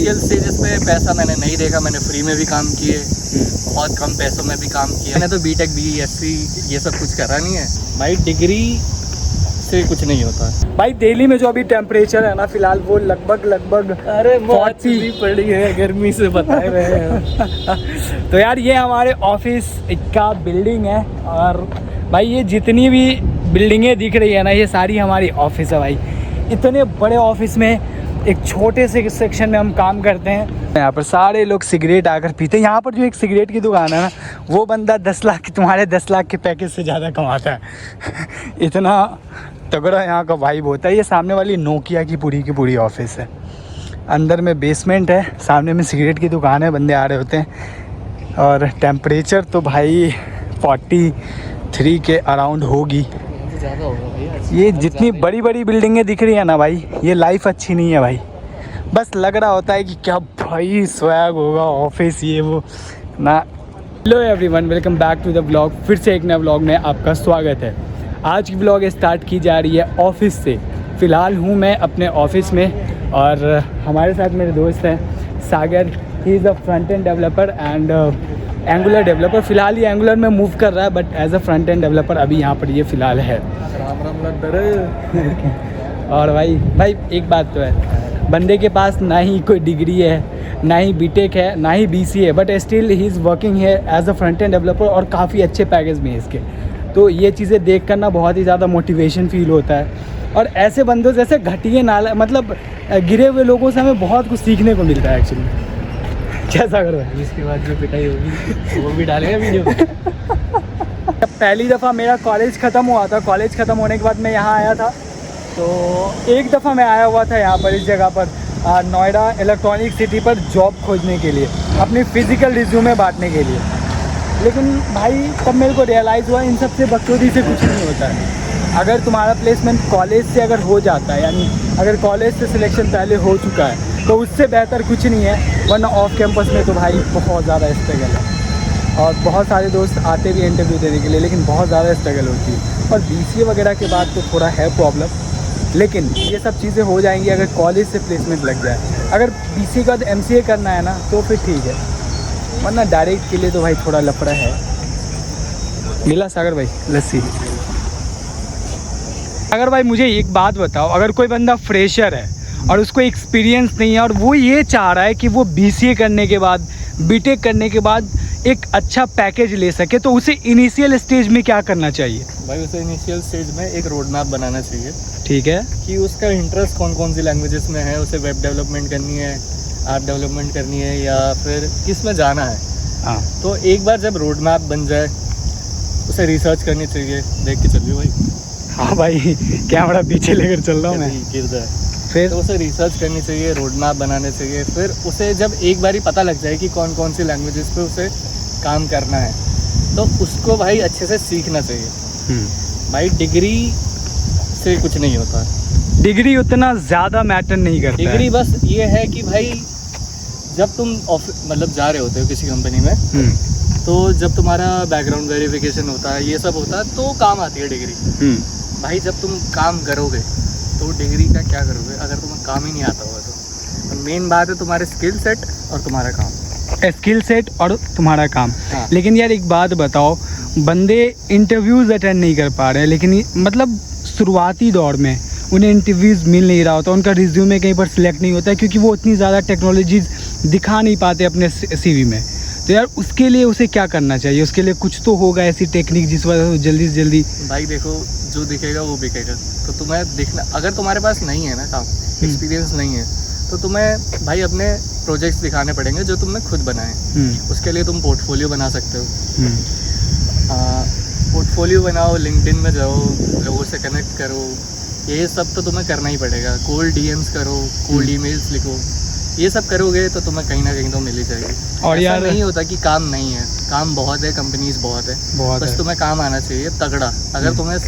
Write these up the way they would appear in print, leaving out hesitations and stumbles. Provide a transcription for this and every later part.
Initial stages पे पैसा मैंने नहीं देखा, मैंने फ्री में भी काम किए, बहुत कम पैसों में भी काम किया। मैंने तो बीटेक बीएससी ये सब कुछ करा नहीं है भाई, डिग्री से कुछ नहीं होता भाई। दिल्ली में जो अभी टेम्परेचर है ना फिलहाल, वो लगभग अरे 40 पड़ी है, गर्मी से बताए रहे हैं। तो यार ये हमारे ऑफिस का बिल्डिंग है, और भाई ये जितनी भी बिल्डिंगें दिख रही है ना, ये सारी हमारी ऑफिस है भाई। इतने बड़े ऑफिस में एक छोटे से सेक्शन में हम काम करते हैं। यहाँ पर सारे लोग सिगरेट आकर पीते हैं। यहाँ पर जो एक सिगरेट की दुकान है ना, वो बंदा 10 लाख की, तुम्हारे 10 लाख के पैकेज से ज़्यादा कमाता है। इतना तगड़ा यहाँ का वाइब होता है। ये सामने वाली नोकिया की पूरी ऑफिस है। अंदर में बेसमेंट है, सामने में सिगरेट की दुकान है, बंदे आ रहे होते हैं। और टेम्परेचर तो भाई 43 के अराउंड होगी। ज़्यादा होगा भाई। ये जितनी बड़ी बिल्डिंगें दिख रही है ना भाई, ये लाइफ अच्छी नहीं है भाई। बस लग रहा होता है कि क्या भाई स्वैग होगा ऑफिस ये वो ना। Hello everyone, welcome back to the vlog. फिर से एक नया व्लॉग में आपका स्वागत है। आज की व्लॉग स्टार्ट की जा रही है ऑफिस से। फ़िलहाल हूँ मैं अपने ऑफिस में, और हमारे साथ मेरे दोस्त हैं Sagar. He is a front end developer and Angular developer. फ़िलहाल ये एंगुलर में मूव कर रहा है, but as a front end developer अभी यहाँ पर ये फ़िलहाल है। राम राम लग और भाई एक बात तो है, बंदे के पास ना ही कोई डिग्री है, ना ही बीटेक है, ना ही बीसीए है, but still he is working है as a front end developer, और काफ़ी अच्छे पैकेज में है इसके। तो ये चीज़ें देख कर ना बहुत ही ज़्यादा मोटिवेशन फील होता है। और ऐसे बंदों जैसे घटिया नाला मतलब गिरे हुए लोगों से हमें बहुत कुछ सीखने को मिलता है एक्चुअली। कैसा कर रहा है? इसके बाद जो पिटाई होगी वो भी डालेगा वीडियो में। जब पहली दफ़ा मेरा कॉलेज ख़त्म हुआ था, कॉलेज ख़त्म होने के बाद मैं यहाँ आया था, तो एक दफ़ा मैं आया हुआ था यहाँ पर, इस जगह पर नोएडा इलेक्ट्रॉनिक सिटी पर जॉब खोजने के लिए, अपनी फ़िज़िकल रिज्यूमे बांटने के लिए। लेकिन भाई तब मेरे को रियलाइज़ हुआ इन सब से बकचोदी से कुछ नहीं होता है। अगर तुम्हारा प्लेसमेंट कॉलेज से अगर हो जाता है, यानी अगर कॉलेज से सिलेक्शन पहले हो चुका है, तो उससे बेहतर कुछ नहीं है। वरना ऑफ कैंपस में तो भाई बहुत ज़्यादा स्ट्रगल है, और बहुत सारे दोस्त आते भी इंटरव्यू देने के लिए, लेकिन बहुत ज़्यादा स्ट्रगल होती है। और बीसीए वगैरह के बाद तो थोड़ा है प्रॉब्लम, लेकिन ये सब चीज़ें हो जाएंगी अगर कॉलेज से प्लेसमेंट लग जाए। अगर बीसीए के बाद एमसीए करना है ना, तो फिर ठीक है, वरना डायरेक्ट के लिए तो भाई थोड़ा लफड़ा है। मिला सागर भाई लस्सी? अगर भाई मुझे एक बात बताओ, अगर कोई बंदा फ्रेशर है और उसको एक्सपीरियंस नहीं है, और वो ये चाह रहा है कि वो बीसीए करने के बाद, बीटेक करने के बाद एक अच्छा पैकेज ले सके, तो उसे इनिशियल स्टेज में क्या करना चाहिए? भाई उसे इनिशियल स्टेज में एक रोड मैप बनाना चाहिए। ठीक है, कि उसका इंटरेस्ट कौन सी लैंग्वेजेस में है, उसे वेब डेवलपमेंट करनी है, ऐप डेवलपमेंट करनी है, या फिर किस में जाना है। हाँ, तो एक बार जब रोड मैप बन जाए, उसे रिसर्च करनी चाहिए। देख के चलिए भाई। हाँ भाई कैमरा पीछे लेकर चल रहा हूँ मैं। गिर जाए फिर तो उसे रिसर्च करनी चाहिए, रोड मैप बनाने चाहिए। फिर उसे जब एक बार ही पता लग जाए कि कौन सी लैंग्वेजेस पे उसे काम करना है, तो उसको भाई अच्छे से सीखना चाहिए। भाई डिग्री से कुछ नहीं होता। डिग्री उतना ज़्यादा मैटर नहीं करता डिग्री है। बस ये है कि भाई जब तुम मतलब जा रहे होते हो किसी कंपनी में, तो जब तुम्हारा बैकग्राउंड वेरिफिकेशन होता है, ये सब होता है, तो काम आती है डिग्री। भाई जब तुम काम करोगे तो डिग्री का क्या करोगे अगर तुम्हें काम ही नहीं आता होगा? तो मेन बात है तुम्हारे स्किल सेट और तुम्हारा काम। स्किल सेट और तुम्हारा काम। हाँ। लेकिन यार एक बात बताओ, बंदे इंटरव्यूज़ अटेंड नहीं कर पा रहे हैं, लेकिन मतलब शुरुआती दौर में उन्हें इंटरव्यूज़ मिल नहीं रहा होता, उनका रिज्यूमे कहीं पर सिलेक्ट नहीं होता है, क्योंकि वो उतनी ज़्यादा टेक्नोलॉजीज़ दिखा नहीं पाते अपने सीवी में। तो यार उसके लिए उसे क्या करना चाहिए? उसके लिए कुछ तो होगा ऐसी टेक्निक जिस वजह से जल्दी से जल्दी। भाई देखो, जो दिखेगा वो बिकेगा। तो तुम्हें देखना, अगर तुम्हारे पास नहीं है ना काम, एक्सपीरियंस नहीं है, तो तुम्हें भाई अपने प्रोजेक्ट्स दिखाने पड़ेंगे जो तुमने खुद बनाए। उसके लिए तुम पोर्टफोलियो बना सकते हो। पोर्टफोलियो बनाओ, लिंक्डइन में जाओ, लोगों से कनेक्ट करो, ये सब तो तुम्हें करना ही पड़ेगा। कोल्ड डीएम्स करो, कोल्ड ईमेल्स लिखो, ये सब करोगे तो तुम्हें कहीं ना कहीं तो मिल ही जाएगी। और ऐसा यार नहीं होता कि काम नहीं है, काम बहुत है, कंपनीज बहुत है, बस तुम्हें काम आना चाहिए तगड़ा। अगर तुम्हें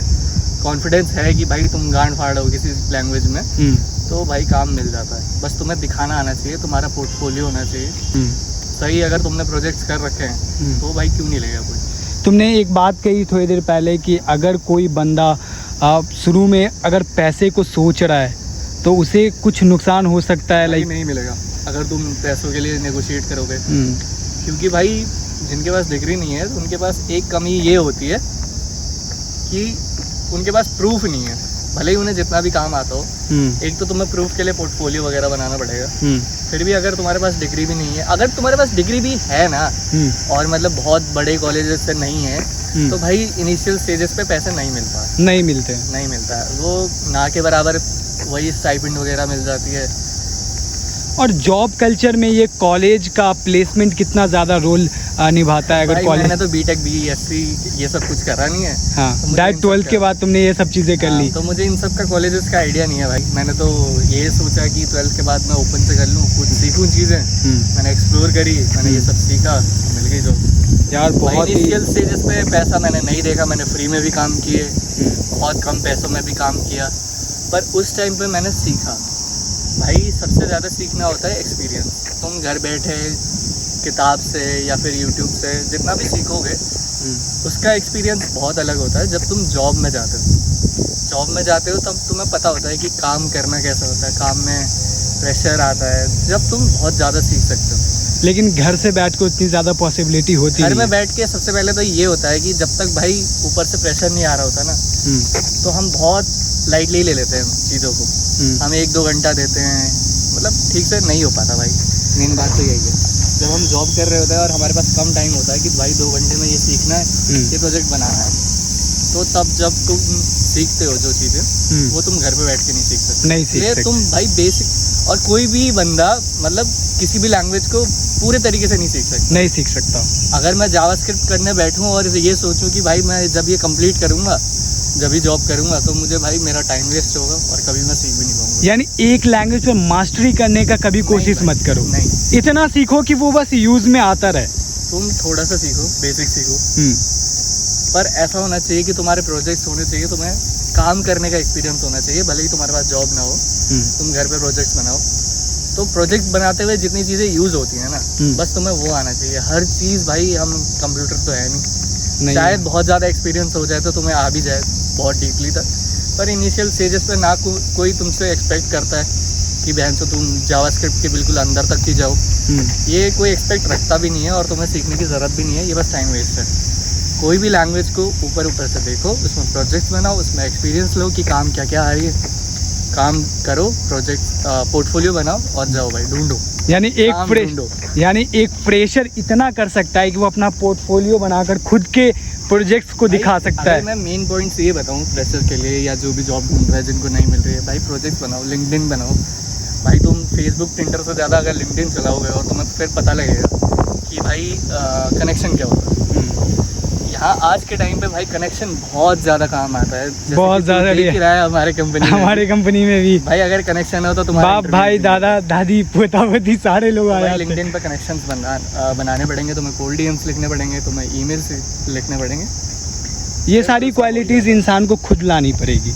कॉन्फिडेंस है कि भाई तुम गांड फाड़ हो किसी लैंग्वेज में, तो भाई काम मिल जाता है। बस तुम्हें दिखाना आना चाहिए, तुम्हारा पोर्टफोलियो होना चाहिए सही। अगर तुमने प्रोजेक्ट्स कर रखे हैं तो भाई क्यों नहीं लेगा कोई? तुमने एक बात कही थोड़ी देर पहले कि अगर कोई बंदा शुरू में अगर पैसे को सोच रहा है, तो उसे कुछ नुकसान हो सकता है। लाइक नहीं मिलेगा। अगर तुम पैसों के लिए नेगोशिएट करोगे। क्योंकि भाई जिनके पास डिग्री नहीं है उनके पास एक कमी ये होती है कि उनके पास प्रूफ नहीं है, भले ही उन्हें जितना भी काम आता हो। एक तो तुम्हें प्रूफ के लिए पोर्टफोलियो वगैरह बनाना पड़ेगा। फिर भी अगर तुम्हारे पास डिग्री भी नहीं है, अगर तुम्हारे पास डिग्री भी है ना और मतलब बहुत बड़े कॉलेजेस से नहीं है, तो भाई इनिशियल स्टेजेस पे पैसे नहीं मिलता है, वो ना के बराबर वही स्टाइपेंड वगैरह मिल जाती है। और जॉब कल्चर में ये कॉलेज का प्लेसमेंट कितना ज़्यादा रोल निभाता है? अगर कॉलेज, मैंने तो बीटेक बीएससी ये सब कुछ करा नहीं है। हाँ, तो डायरेक्ट 12th के बाद तुमने ये सब चीज़ें कर ली। तो मुझे इन सब का कॉलेजेस का आइडिया नहीं है भाई। मैंने तो ये सोचा कि 12th के बाद मैं ओपन से कर लूँ, कुछ सीखूँ चीज़ें। मैंने एक्सप्लोर करी, मैंने ये सब सीखा, मिल गई जॉब। यार बहुत इनिशियल स्टेजेस पे पैसा मैंने नहीं देखा, मैंने फ्री में भी काम किए, बहुत कम पैसों में भी काम किया, पर उस टाइम पे मैंने सीखा। भाई सबसे ज़्यादा सीखना होता है एक्सपीरियंस। तुम घर बैठे किताब से या फिर यूट्यूब से जितना भी सीखोगे उसका एक्सपीरियंस बहुत अलग होता है। जब तुम जॉब में जाते हो तब तुम्हें पता होता है कि काम करना कैसा होता है, काम में प्रेशर आता है, जब तुम बहुत ज़्यादा सीख सकते हो। लेकिन घर से बैठ के उतनी ज़्यादा पॉसिबिलिटी होती है। घर में बैठ के सबसे पहले तो ये होता है कि जब तक भाई ऊपर से प्रेशर नहीं आ रहा होता ना, तो हम बहुत लाइटली ले लेते हैं चीज़ों को। हम 1-2 घंटा देते हैं, मतलब ठीक से नहीं हो पाता भाई। मेन बात तो यही है, जब हम जॉब कर रहे होते हैं और हमारे पास कम टाइम होता है कि भाई 2 घंटे में ये सीखना है, ये प्रोजेक्ट बनाना है, तो तब जब तुम सीखते हो जो चीज़ें, वो तुम घर पे बैठ के नहीं सीख सकते। तुम भाई बेसिक, और कोई भी बंदा मतलब किसी भी लैंग्वेज को पूरे तरीके से नहीं सीख सकता। अगर मैं जावास्क्रिप्ट करने बैठूं और ये सोचूं कि भाई मैं जब ये कंप्लीट करूंगा, जब भी जॉब करूंगा, तो मुझे भाई मेरा टाइम वेस्ट होगा और कभी मैं सीख भी नहीं पाऊंगा। यानी एक लैंग्वेज पे मास्टरी करने का कभी कोशिश मत करो। नहीं, इतना सीखो कि वो बस यूज में आता रहे। तुम थोड़ा सा सीखो, बेसिक सीखो, पर ऐसा होना चाहिए कि तुम्हारे प्रोजेक्ट्स होने चाहिए, तुम्हें काम करने का एक्सपीरियंस होना चाहिए। भले ही तुम्हारे पास जॉब ना हो, तुम घर पे प्रोजेक्ट्स बनाओ, तो प्रोजेक्ट बनाते हुए जितनी चीज़ें यूज़ होती हैं ना, बस तुम्हें वो आना चाहिए। हर चीज़ भाई, हम कंप्यूटर तो है नहीं, शायद बहुत ज़्यादा एक्सपीरियंस हो जाए तो तुम्हें आ भी जाए बहुत डीपली तक, पर इनिशियल स्टेजेस पे ना कोई तुमसे एक्सपेक्ट करता है कि बहन से तुम जावास्क्रिप्ट के बिल्कुल अंदर तक ही जाओ। ये कोई एक्सपेक्ट रखता भी नहीं है और तुम्हें सीखने की ज़रूरत भी नहीं है, ये बस टाइम वेस्ट है। कोई भी लैंग्वेज को ऊपर से देखो, उसमें प्रोजेक्ट्स बनाओ, उसमें एक्सपीरियंस लो कि काम क्या क्या आ रही है, काम करो, प्रोजेक्ट पोर्टफोलियो बनाओ और जाओ भाई ढूंढो। यानी एक फ्रेशर इतना कर सकता है कि वो अपना पोर्टफोलियो बनाकर खुद के प्रोजेक्ट्स को दिखा सकता है। मैं मेन पॉइंट्स ये बताऊं फ्रेशर के लिए या जो भी जॉब ढूंढ रहा है, जिनको नहीं मिल रही है, भाई प्रोजेक्ट बनाओ, लिंक्डइन बनाओ। भाई तुम फेसबुक टिंडर से ज़्यादा अगर लिंक्डइन चलाओगे और तुम्हें फिर पता लगेगा कि भाई कनेक्शन क्या होता है। यहाँ आज के टाइम पे भाई कनेक्शन बहुत ज़्यादा काम आता है, बहुत ज़्यादा देख ही रहा है हमारे कंपनी में भी भाई। अगर कनेक्शन हो तो तुम्हारा बाप भाई दादा दादी पोता पोती सारे लोग आ रहे हैं। लिंक्डइन पे कनेक्शंस बनाने पड़ेंगे, तुम्हें कोल्ड डीएम्स लिखने पड़ेंगे, तुम्हें ईमेल्स लिखने पड़ेंगे। ये सारी क्वालिटीज़ इंसान को खुद लानी पड़ेगी।